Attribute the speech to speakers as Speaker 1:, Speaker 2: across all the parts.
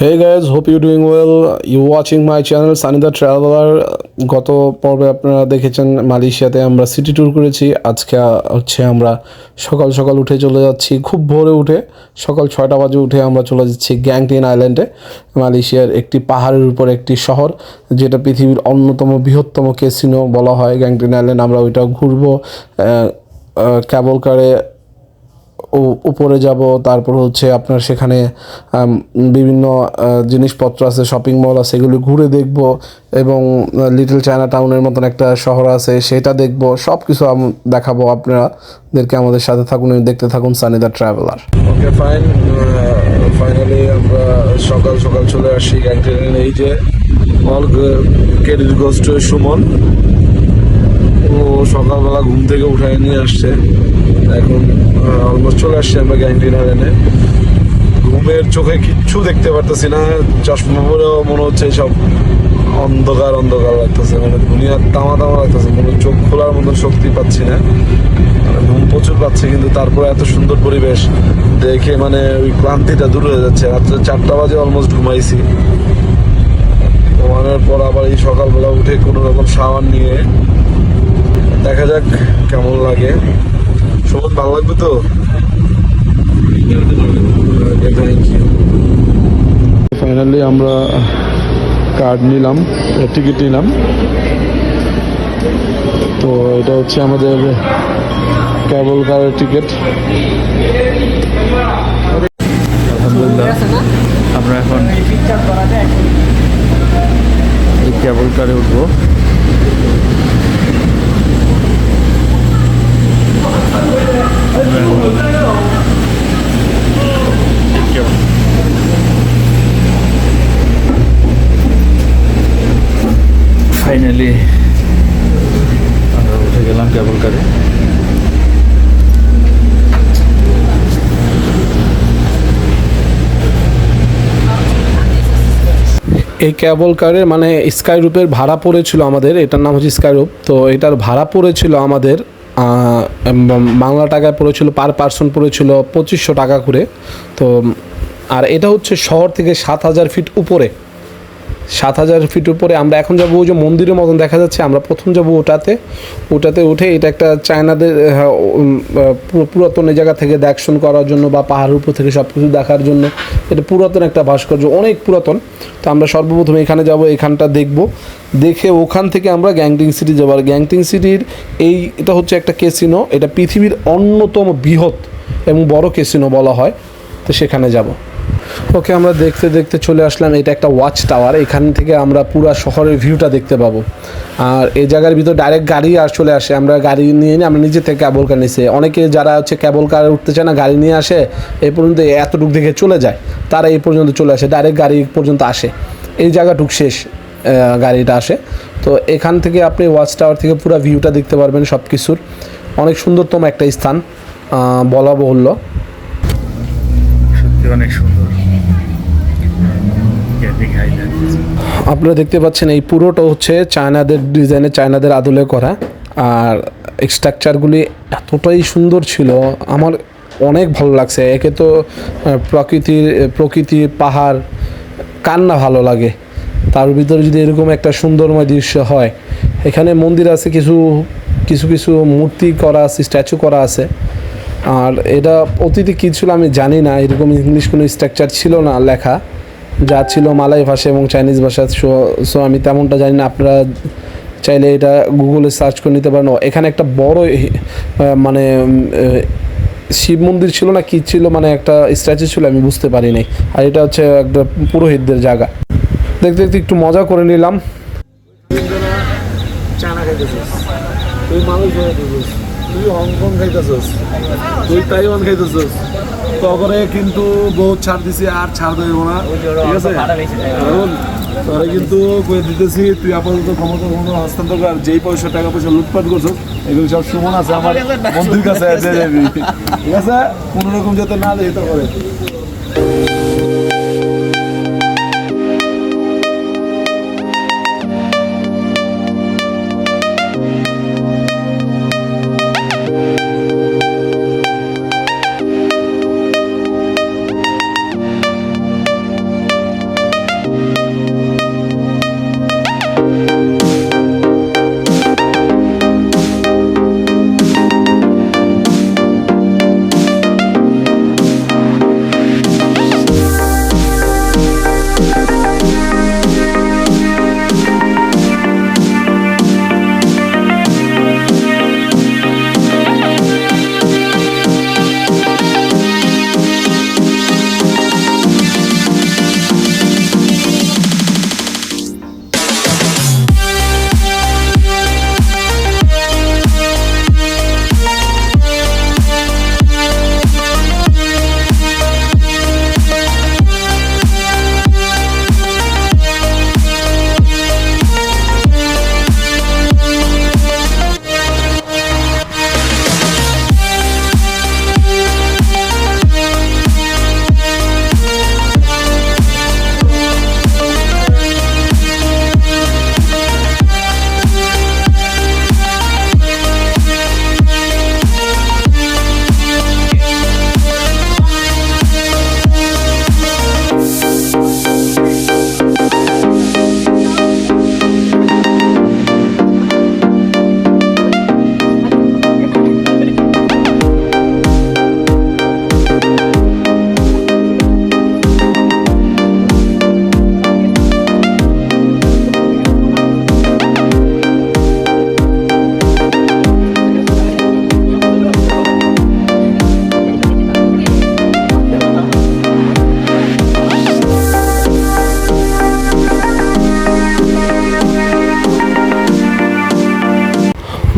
Speaker 1: Hey guys, hope you're doing well. You watching my channel Sunny the Traveler. গত পর্বে আপনারা দেখেছেন মালয়েশিয়াতে আমরা সিটি ট্যুর করেছি। আজকে হচ্ছে আমরা সকাল সকাল উঠে চলে যাচ্ছি, খুব ভোরে উঠে সকাল 6টা বাজে উঠে আমরা চলে যাচ্ছি গ্যাংটিন আইল্যান্ডে। মালয়েশিয়ার একটি পাহাড়ের উপর একটি শহর, যেটা পৃথিবীর অন্যতম বৃহত্তম ক্যাসিনো বলা হয় গ্যাংটিন আইল্যান্ড। আমরা ওইটা ঘুরবো, ক্যাবল কারে উপরে যাব। তারপর হচ্ছে আপনার সেখানে বিভিন্ন জিনিসপত্র আছে, শপিং মল আছে, এগুলি ঘুরে দেখব এবং লিটল চায়না টাউনের মতন একটা শহর আছে সেটা দেখব। সব কিছু দেখাবো আপনাদেরকে। আমাদের সাথে থাকুন, দেখতে থাকুন Sunny the traveller. Okay fine, finally আমরা সকাল সকাল চলে আসি গ্যাংটনের। এই যে all credit goes to Suman, ও সকালবেলা ঘুম থেকে উঠায় নিয়ে আসছে। এখন অলমোস্ট চলে আসছি আমরা গ্যাংটিন আইল্যান্ডে। ঘুমের চোখে কিচ্ছু দেখতে পারতেছি না, চশমা পরেও মনে হচ্ছে সব অন্ধকার অন্ধকার লাগতেছে, মানে দুনিয়ার তামা তামা লাগতেছে, মনে চোখ খোলার মতন শক্তি পাচ্ছি না, মানে ঘুম প্রচুর পাচ্ছি। কিন্তু তারপরে এত সুন্দর পরিবেশ দেখে মানে ওই ক্লান্তিটা দূর হয়ে যাচ্ছে। রাত্রে 4টা বাজে অলমোস্ট ঘুমাইছি। ঘুমানোর পর আবার এই সকালবেলা উঠে কোনো রকম শাওয়ার নিয়ে দেখা যাক কেমন লাগে। সবুজ ভালো লাগবে তো? ফাইনালি আমরা কার্ড নিলাম, টিকিট নিলাম। তো এটা হচ্ছে আমাদের ক্যাবল কারের টিকিট।
Speaker 2: আলহামদুলিল্লাহ আমরা এখন এই ক্যাবল কারে উঠবো। ফাইনালি আমরা উঠে গেলাম ক্যাবল কারে।
Speaker 1: এই ক্যাবল কারের মানে স্কাই রুপের ভাড়া পড়েছিল আমাদের, এটার নাম হচ্ছে স্কাই রুপ। তো এটার ভাড়া পড়েছিল আমাদের বাংলা টাকায় পড়েছিল, পার পার্সন পড়েছিল 2500 টাকা করে। তো আর এটা হচ্ছে শহর থেকে 7000 ফিট উপরে, 7000 ফিট উপরে। আমরা এখন যাবো ওই যে মন্দিরের মতন দেখা যাচ্ছে, আমরা প্রথম যাবো ওটাতে উঠে। এটা একটা চায়নাদের পুরাতন এই জায়গা থেকে দেখশন করার জন্য বা পাহাড়ের উপর থেকে সব কিছু দেখার জন্য এটা পুরাতন একটা ভাস্কর্য, অনেক পুরাতন। তো আমরা সর্বপ্রথম এখানে যাব, এখানটা দেখে ওখান থেকে আমরা গ্যাংটিং সিটি যাবো। আর গ্যাংটিং সিটির এটা হচ্ছে একটা ক্যাসিনো, এটা পৃথিবীর অন্যতম বৃহৎ এবং বড় ক্যাসিনো বলা হয়। তো সেখানে যাব। ওকে, আমরা দেখতে দেখতে চলে আসলাম। এটা একটা ওয়াচ টাওয়ার, এখান থেকে আমরা পুরো শহরের ভিউটা দেখতে পাবো। আর এই জায়গার ভিতর ডাইরেক্ট গাড়ি চলে আসে, আমরা গাড়ি নিয়ে নিই, আমরা নিজে থেকে ক্যাবল কার নিয়েছি। অনেকে যারা হচ্ছে ক্যাবল কার উঠতে চায় না, গাড়ি নিয়ে আসে, এই পর্যন্ত এতটুক দেখে চলে যায়, তারা এই পর্যন্ত চলে আসে, ডাইরেক্ট গাড়ি পর্যন্ত আসে, এই জায়গাটুক শেষ গাড়িটা আসে। তো এখান থেকে আপনি ওয়াচ টাওয়ার থেকে পুরো ভিউটা দেখতে পারবেন সব কিছুর। অনেক সুন্দরতম একটা স্থান বলা বাহুল্য,
Speaker 2: সত্যি অনেক সুন্দর।
Speaker 1: আপনারা দেখতে পাচ্ছেন এই পুরোটা হচ্ছে চায়নাদের ডিজাইনে, চায়নাদের আদলে করা। আর স্ট্রাকচারগুলি এতটাই সুন্দর ছিল, আমার অনেক ভালো লাগছে। একে তো প্রকৃতি পাহাড় কার না ভালো লাগে, তার ভিতরে যদি এরকম একটা সুন্দরময় দৃশ্য হয়। এখানে মন্দির আছে, কিছু মূর্তি করা আছে, স্ট্যাচু করা আছে। আর এটা অতীতে কী ছিল আমি জানি না, এরকম ইংলিশ কোনো স্ট্রাকচার ছিল না লেখা, যা ছিল মালয় ভাষা এবং চাইনিজ ভাষা। সো আমি তেমনটা জানি না, আপনারা চাইলে এটা গুগলে সার্চ করে নিতে পারেন। এখানে একটা বড় মানে শিব মন্দির ছিল না কি ছিল, মানে একটা স্ট্যাচু ছিল, আমি বুঝতে পারি নাই। আর এটা হচ্ছে একটা পুরোহিতদের জায়গা। দেখতে দেখতে একটু মজা করে নিলাম। চায়না খাইতেছিস তুই, মালয়েশিয়া খাইতেছিস তুই, হংকং খাইতেছিস তুই, তাইওয়ান খাইতেছিস, তবে কিন্তু বহুত ছাড় দিছি, আর ছাড় দেবো না, ঠিক আছে? তোরা কিন্তু কয়ে দিতেছি, তুই আপাতত ক্ষমতা হস্তান্তর কর। যেই টাকা পয়সা লুটপাট করছিস এগুলো সব সুমন আছে আমার বন্ধুর কাছে, ঠিক আছে? কোনো রকম যাতে না যেতে করে।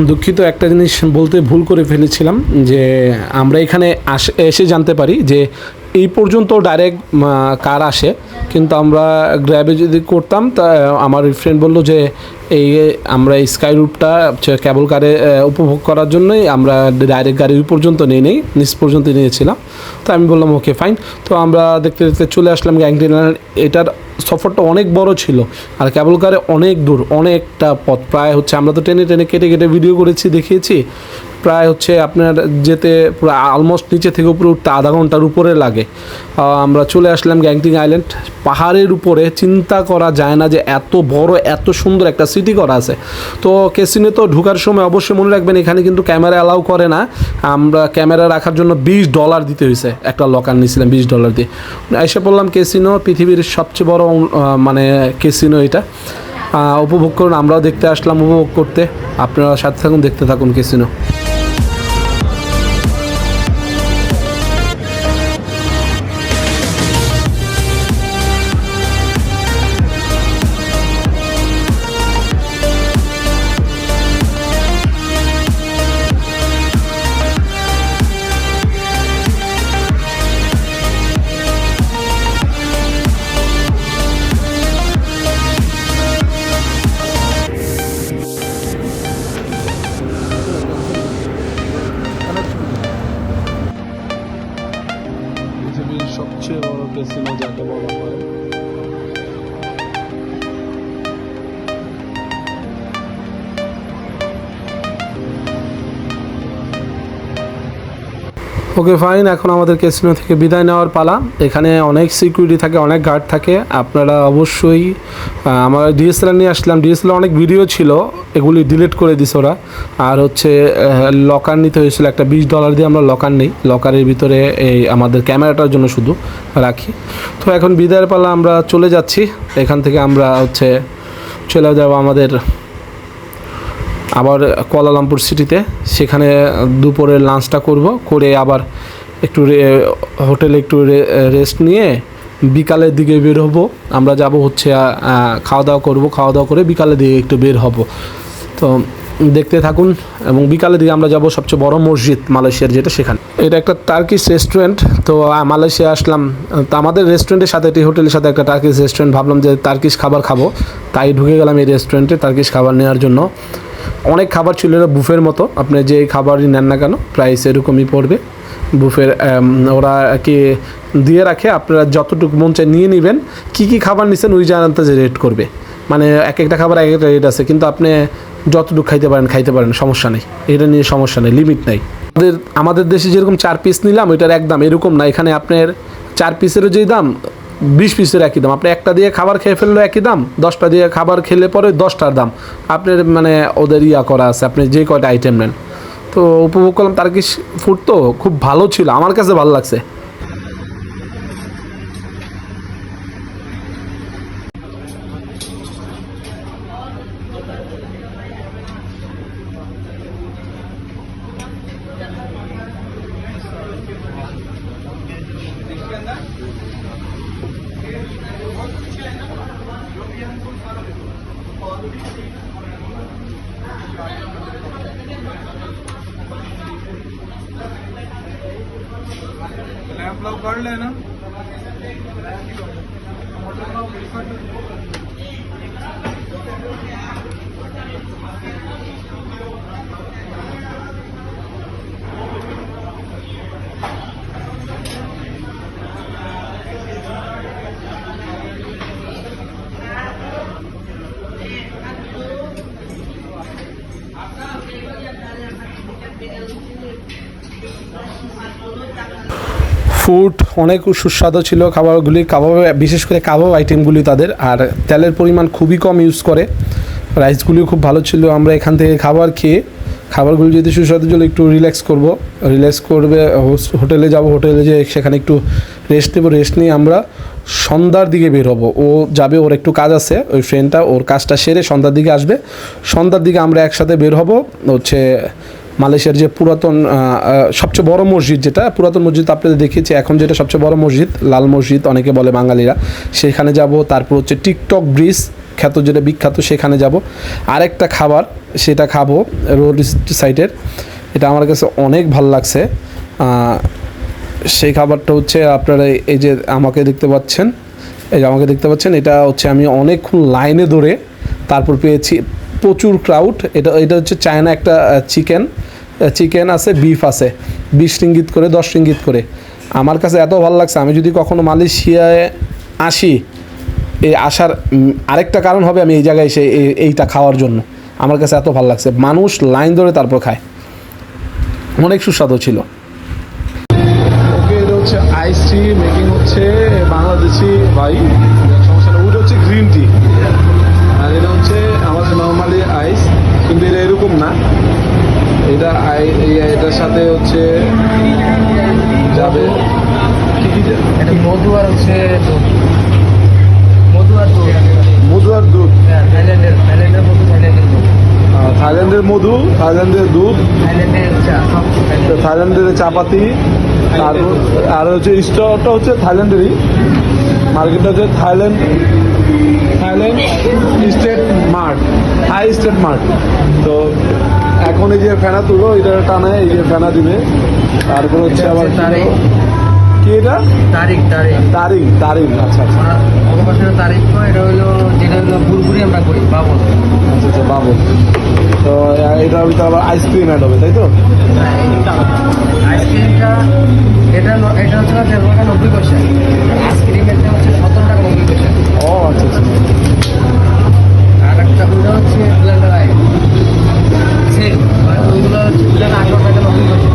Speaker 1: দুঃখিত, একটা জিনিস বলতে ভুল করে ফেলেছিলাম যে আমরা এখানে এসে জানতে পারি যে এই পর্যন্ত ডাইরেক্ট কার আসে, কিন্তু আমরা গ্র্যাবে যদি করতাম তা আমার ফ্রেন্ড বললো যে এই আমরা এই স্কাই রুটটা কেবল কারে উপভোগ করার জন্যই আমরা ডাইরেক্ট গাড়ি পর্যন্ত নেই নিচ পর্যন্ত নিয়েছিলাম। তো আমি বললাম ওকে ফাইন। তো আমরা দেখতে দেখতে চলে আসলাম গ্যাংটক আইল্যান্ড। এটার সফরটা অনেক বড় ছিল আর কেবল কারে অনেক দূর, অনেকটা পথ, প্রায় হচ্ছে আমরা তো টেনে টেনে কেটে কেটে ভিডিও করেছি, দেখিয়েছি, প্রায় হচ্ছে আপনার যেতে পুরো অলমোস্ট নিচে থেকে উপরে উঠতে আধা ঘন্টার উপরে লাগে। আমরা চলে আসলাম গ্যাংটক আইল্যান্ড। পাহাড়ের উপরে চিন্তা করা যায় না যে এত বড় এত সুন্দর একটা সিটি করা আছে। তো ক্যাসিনো তো ঢোকার সময় অবশ্যই মনে রাখবেন এখানে কিন্তু ক্যামেরা অ্যালাউ করে না। আমরা ক্যামেরা রাখার জন্য $20 দিতে হয়েছে, একটা লকার নিয়েছিলাম $20 দিয়ে। এসে পড়লাম ক্যাসিনো, পৃথিবীর সবচেয়ে বড় মানে ক্যাসিনো এটা। উপভোগ করুন, আমরাও দেখতে আসলাম উপভোগ করতে। আপনারা সাথে থাকুন, দেখতে থাকুন ক্যাসিনো। পৃথিবীর সবচেয়ে বড় ক্যাসিনো যাকে বলা হয়। ওকে ফাইন, এখন আমাদের ক্যাসিনো থেকে বিদায় নেওয়ার পালা। এখানে অনেক সিকিউরিটি থাকে, অনেক গার্ড থাকে। আপনারা অবশ্যই আমার ডিএসএলআর নিয়ে আসলাম, ডিএসএলআর অনেক ভিডিও ছিল, এগুলি ডিলিট করে দিছে ওরা। আর হচ্ছে লকার নিতে হয়েছিল, একটা $20 দিয়ে আমরা লকার নেই, লকারের ভিতরে এই আমাদের ক্যামেরাটার জন্য শুধু রাখি। তো এখন বিদায়ের পালা, আমরা চলে যাচ্ছি এখান থেকে। আমরা হচ্ছে চলে যাব আমাদের আবার কুয়ালালামপুর সিটিতে, সেখানে দুপুরের লাঞ্চটা করব, করে আবার একটু হোটেলে একটু রেস্ট নিয়ে বিকালের দিকে বের হব। আমরা যাব হচ্ছে খাওয়া দাওয়া করব, খাওয়া দাওয়া করে বিকালের দিকে একটু বের হব। তো দেখতে থাকুন। এবং বিকালের দিকে আমরা যাব সবচেয়ে বড় মসজিদ মালয়েশিয়ার, যেটা সেখানে। এটা একটা টার্কিশ রেস্টুরেন্ট। তো মালয়েশিয়া আসলাম, তো আমাদের রেস্টুরেন্টের সাথে একটি হোটেলের সাথে একটা টার্কিশ রেস্টুরেন্ট, ভাবলাম যে টার্কিশ খাবার খাবো, তাই ঢুকে গেলাম এই রেস্টুরেন্টে টার্কিশ খাবার নেওয়ার জন্য। অনেক খাবার ছিল, এটা বুফের মতো, আপনি যে খাবারই নেন না কেন প্রাইস এরকমই পড়বে। বুফের ওরা কি দিয়ে রাখে, আপনারা যতটুকু মন চায় নিয়ে নেবেন। কী কী খাবার নিছেন ওই জানাতে যে রেট করবে, মানে এক একটা খাবার এক একটা রেট আছে, কিন্তু আপনি যতটুকু খাইতে পারেন, সমস্যা নেই, এটা নিয়ে সমস্যা নেই, লিমিট নাই। আমাদের দেশে যেরকম 4 পিস নিলাম ওইটার একদম এরকম না, এখানে আপনার 4 পিসেরও যেই দাম 20 পিসের একই দাম। আপনি একটা দিয়ে খাবার খেয়ে ফেললে একই দাম, 10টা দিয়ে খাবার খেলে পরে 10টার দাম। আপনার মানে ওদের করা আছে, আপনি যে কয়টা আইটেম নেন। তো উপভোগ করলাম টার্কিশ ফুড, তো খুব ভালো ছিল, আমার কাছে ভালো লাগছে।
Speaker 3: आप लोग कर लेना।
Speaker 1: ফুড অনেক সুস্বাদু ছিল, খাবারগুলি কাবাব, বিশেষ করে কাবাব আইটেমগুলি তাদের, আর তেলের পরিমাণ খুবই কম ইউজ করে। রাইসগুলিও খুব ভালো ছিল। আমরা এখান থেকে খাবার খেয়ে, খাবারগুলি যদি সুস্বাদু ছিল, একটু রিল্যাক্স করবে, হোটেলে যাব, হোটেলে যেয়ে সেখানে একটু রেস্ট নেব, রেস্ট নিয়ে আমরা সন্ধ্যার দিকে বের হব। ও যাবে, ওর একটু কাজ আছে, ওই ফ্রেন্ডটা ওর কাজটা সেরে সন্ধ্যার দিকে আসবে। সন্ধ্যার দিকে আমরা একসাথে বের হব হচ্ছে মালয়েশিয়ার যে পুরাতন সবচেয়ে বড় মসজিদ, যেটা পুরাতন মসজিদ আপনাদের দেখিয়েছি, এখন যেটা সবচেয়ে বড় মসজিদ, লাল মসজিদ অনেকে বলে বাঙালিরা, সেখানে যাব। তারপর হচ্ছে টিকটক ব্রিজ খ্যাত, যেটা বিখ্যাত, সেখানে যাব। আরেকটা খাবার সেটা খাবো রোড সাইডের। এটা আমার কাছে অনেক ভালো লাগছে। সেই খাবারটা হচ্ছে আপনারা এই যে আমাকে দেখতে পাচ্ছেন, এটা হচ্ছে আমি অনেকক্ষণ লাইনে ধরে তারপর পেয়েছি, প্রচুর ক্রাউড। এটা হচ্ছে চায়না একটা চিকেন আছে, বিফ আছে, 20 রিঙ্গিত করে, 10 রিঙ্গিত করে। আমার কাছে এত ভালো লাগছে, আমি যদি কখনো মালয়েশিয়ায় আসি, এই আসার আরেকটা কারণ হবে আমি এই জায়গায় এসে এইটা খাওয়ার জন্য। আমার কাছে এত ভালো লাগছে, মানুষ লাইন ধরে তারপর খায়, অনেক সুস্বাদু ছিল। ওকে, এটা হচ্ছে আইস টি মেকিং হচ্ছে বাংলাদেশি ভাই, সমস্যা না। ওটা হচ্ছে গ্রিন টি, আর এটা হচ্ছে আমাদের নর্মালি আইস, কিন্তু এটা এরকম না। এটার সাথে হচ্ছে যাবে কি কি,
Speaker 3: এটা মধু আর হচ্ছে মধু আর দুধ।
Speaker 1: মধু আর দুধ,
Speaker 3: থাইল্যান্ডের মধু, থাইল্যান্ডের দুধ,
Speaker 1: থাইল্যান্ডের মধু, থাইল্যান্ডের দুধ,
Speaker 3: থাইল্যান্ডের চা, সব
Speaker 1: থাইল্যান্ডের চাপাতি। তারপর আর হচ্ছে স্টোরটা হচ্ছে থাইল্যান্ডেরই, মার্কেটটা হচ্ছে থাইল্যান্ড স্টেট মার্ট, থাই স্টেট মার্ট। তো এখন এই যে ফেনা তুলো, এটা টানে, এই যে ফেনা দিবে। তারপর হচ্ছে আবার
Speaker 3: তারিখ,
Speaker 1: কি এটা
Speaker 3: তারিখ তারিখ
Speaker 1: তারিখ, আচ্ছা আচ্ছা
Speaker 3: অবকাশের তারিখ। এটা হলো যেটা হলো বুড়বুড়ি আমরা করি বাবল।
Speaker 1: আচ্ছা আচ্ছা, বাবু। তো এটা ভিতরে আবার আইসক্রিম অ্যাড হবে, তাই তো?
Speaker 3: আইসক্রিমটা এটা হচ্ছে 13 টাকা 90 পয়সা, আইসক্রিমেরটা হচ্ছে 17 টাকা 90 পয়সা।
Speaker 1: ও আচ্ছা আচ্ছা।
Speaker 3: আর একটা ওটা হচ্ছে ব্লেন্ডার আই সেম, মানে ওইগুলো হচ্ছে 18 টাকা 90 পয়সা,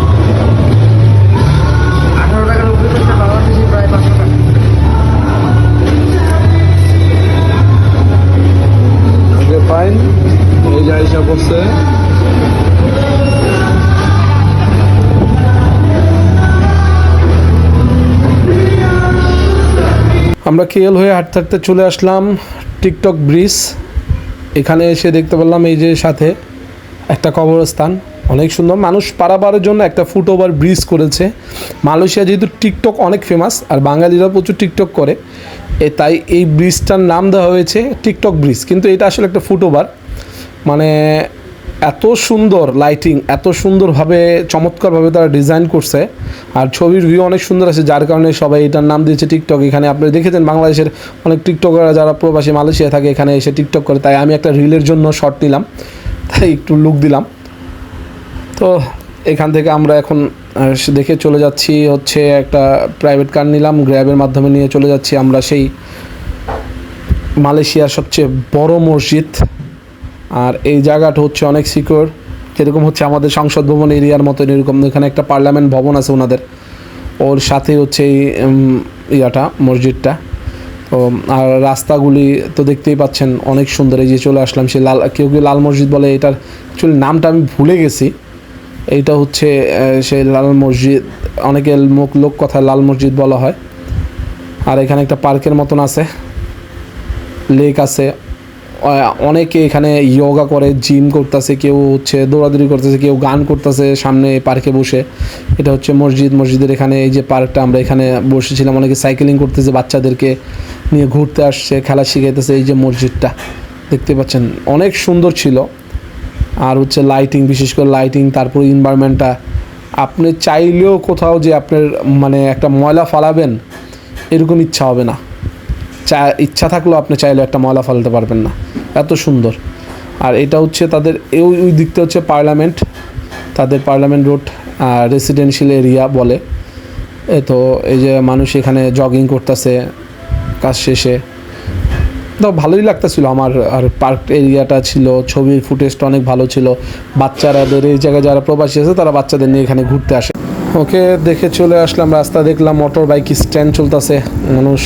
Speaker 3: 18 টাকা 90 পয়সা, বাংলাদেশি প্রায় 500 টাকা।
Speaker 1: ওকে ফাইন, এই যা হিসাব করছে। আমরা কেএল হয়ে হাঁটতে হাঁটতে চলে আসলাম টিকটক ব্রিজ। এখানে এসে দেখতে পেলাম এই যে সাথে একটা কবরস্থান, অনেক সুন্দর। মানুষ পারাপারের জন্য একটা ফুট ওভার ব্রিজ করেছে। মালয়েশিয়া যেহেতু টিকটক অনেক ফেমাস, আর বাঙালিরা প্রচুর টিকটক করে, তাই এই ব্রিজটার নাম দেওয়া হয়েছে টিকটক ব্রিজ। কিন্তু এটা আসলে একটা ফুট ওভার, মানে এত সুন্দর লাইটিং, এত সুন্দরভাবে চমৎকারভাবে তারা ডিজাইন করছে, আর ছবির ভিউ অনেক সুন্দর আছে, যার কারণে সবাই এটার নাম দিয়েছে টিকটক। এখানে আপনি দেখেছেন বাংলাদেশের অনেক টিকটকাররা যারা প্রবাসী মালয়েশিয়া থাকে এখানে এসে টিকটক করে, তাই আমি একটা রিলের জন্য শর্ট নিলাম, তাই একটু লুক দিলাম। তো এখান থেকে আমরা এখন দেখে চলে যাচ্ছি হচ্ছে একটা প্রাইভেট কার নিলাম, গ্র্যাবের মাধ্যমে নিয়ে চলে যাচ্ছি আমরা সেই মালয়েশিয়ার সবচেয়ে বড় মসজিদ। আর এই জায়গাটা হচ্ছে অনেক সিকিউর, যেরকম হচ্ছে আমাদের সংসদ ভবন এরিয়ার মতন, এরকম এখানে একটা পার্লামেন্ট ভবন আছে ওনাদের, ওর সাথে হচ্ছে এই মসজিদটা। তো আর রাস্তাগুলি তো দেখতেই পাচ্ছেন অনেক সুন্দর। এই যে চলে আসলাম সেই কেউ লাল মসজিদ বলে, এটার অ্যাকচুয়ালি নামটা আমি ভুলে গেছি। এইটা হচ্ছে সেই লাল মসজিদ, অনেকে লোক কথায় লাল মসজিদ বলা হয়। আর এখানে একটা পার্কের মতন আছে, লেক আছে, অনেকে এখানে যোগা করে, জিম করতেছে, কেউ হচ্ছে দৌড়াদৌড়ি করতেছে, কেউ গান করতেছে সামনে পার্কে বসে। এটা হচ্ছে মসজিদের এখানে এই যে পার্কটা, আমরা এখানে বসেছিলাম। অনেকে সাইকেলিং করতেছে, বাচ্চাদেরকে নিয়ে ঘুরতে আসছে, খেলা শিখাইতেছে। এই যে মসজিদটা দেখতে পাচ্ছেন অনেক সুন্দর ছিল। আর হচ্ছে লাইটিং, বিশেষ করে লাইটিং, তারপর এনভায়রনমেন্টটা, আপনি চাইলেও কোথাও যে আপনার মানে একটা ময়লা ফালাবেন এরকম ইচ্ছা হবে না, ইচ্ছা থাকলেও আপনি চাইলেও একটা ময়লা ফালাতে পারবেন না, এত সুন্দর। আর এটা হচ্ছে তাদের ওই দিকটা হচ্ছে পার্লামেন্ট, তাদের পার্লামেন্ট রোড রেসিডেন্সিয়াল এরিয়া বলে। তো এই যে মানুষ এখানে জগিং করতেছে কাজ শেষে, তো ভালোই লাগতেছিল আমার। আর পার্ক এরিয়াটা ছিল, ছবির ফুটেজটা অনেক ভালো ছিল। বাচ্চারাদের এই জায়গায় যারা প্রবাসী আছে তারা বাচ্চাদের নিয়ে এখানে ঘুরতে আসে। ওকে, দেখে চলে আসলাম, রাস্তা দেখলাম মোটর বাইক স্ট্যান্ড চলতেছে, মানুষ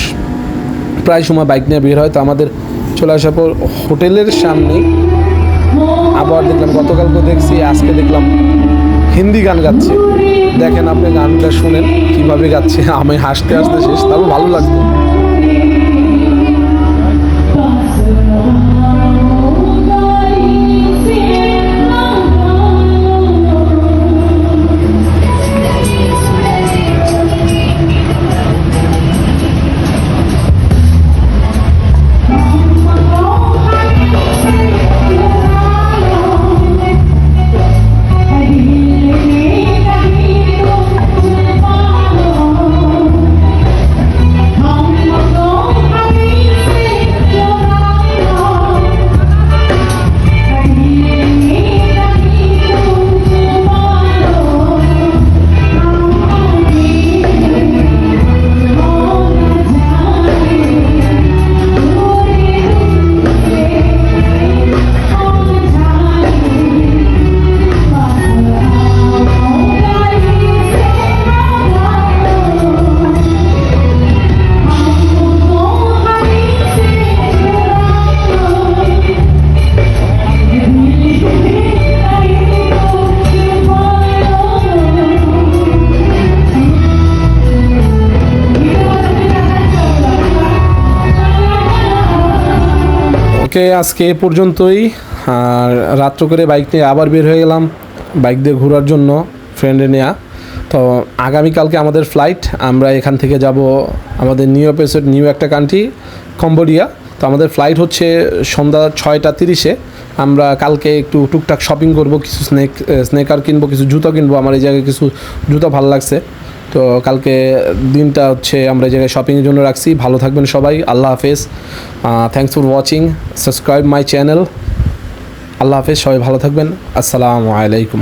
Speaker 1: প্রায় সময় বাইক নিয়ে বের হয়। তো আমাদের চলে আসার পর হোটেলের সামনে আবার দেখলাম, গতকালকে দেখছি, আজকে দেখলাম হিন্দি গান গাচ্ছে। দেখেন আপনি গানটা শুনেন কীভাবে গাচ্ছে, আমি হাসতে হাসতে শেষ, তারপর ভালো লাগতো। ওকে, আজকে এ পর্যন্তই। আর রাত্র করে বাইক নিয়ে আবার বের হয়ে গেলাম বাইক দিয়ে ঘোরার জন্য, ফ্রেন্ডে নেওয়া। তো আগামীকালকে আমাদের ফ্লাইট, আমরা এখান থেকে যাব আমাদের নিউ একটা কান্ট্রি, কম্বোডিয়া। তো আমাদের ফ্লাইট হচ্ছে সন্ধ্যা 6:30-এ। আমরা কালকে একটু টুকটাক শপিং করব, কিছু স্নেকার কিনবো, কিছু জুতো কিনবো। আমার এই জায়গায় কিছু জুতো ভালো লাগছে, তো কালকে দিনটা হচ্ছে আমরা এই জায়গায় শপিংয়ের জন্য রাখছি। ভালো থাকবেন সবাই, আল্লাহ হাফেজ। Thanks for watching, subscribe my channel. আল্লাহ হাফেজ, সবাই ভালো থাকবেন। আসসালামু আলাইকুম।